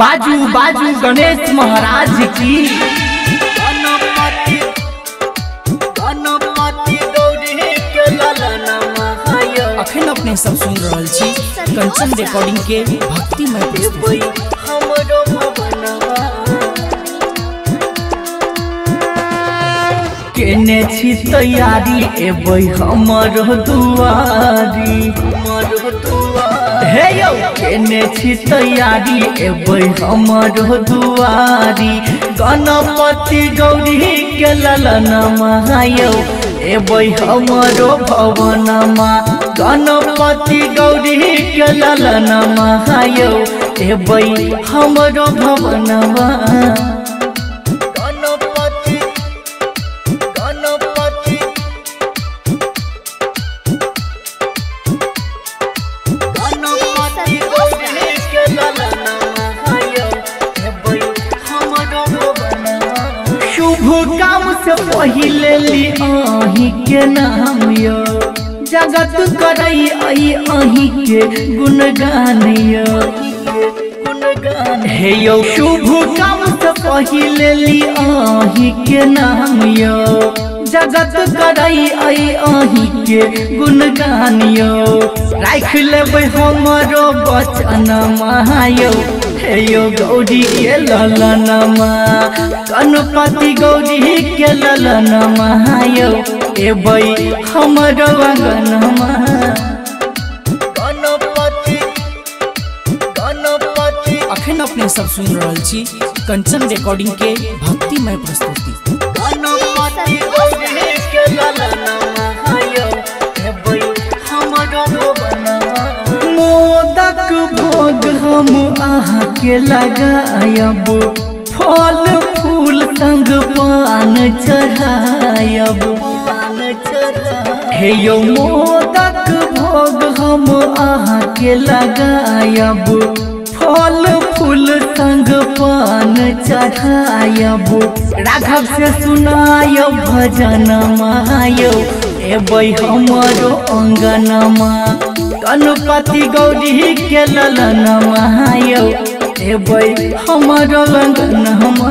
बाजू बाजू गणेश महाराज की। अखन अपने सब सुन रहल छी कंचन रिकॉर्डिंग के भक्ति में केने छी तैयारी एबै हमर दुआरी हे यौ केने छी तैयारी एबै हमर दुआरी गणपति गौरी के ललनमा यौ एबै हमरो भवनमा गणपति गौरी के ललनमा यौ एबै हमरो भवनमा। शुभ काम से पहिले ली अही के नाम यो जगत करई अही के गुणगान यो हे यो शुभ काम से पहिले ली अही के नाम यो जगत करई अही के गुणगान यो राख लेबै हमरो बचन महायो हे यो गौरी के ललनमा गणपति गौरी के ललनमा यौ एबै हमरो आंगनमा। अखन अपने सब सुन रहल छी कंचन रिकॉर्डिंग के भक्तिमय प्रस्तुति। मोदक भोग हम आहाँ के लगायब फल फूल संग पान चढ़ायब हे यौ मोदक भोग हम आहाँ के लगायब फल फूल संग पान चढ़ायब राघव से सुनायब भजन मायौ एबै हमरो अंगनमा गणपति गौरी के ललनमा यौ एबै हमरो अंगनमा।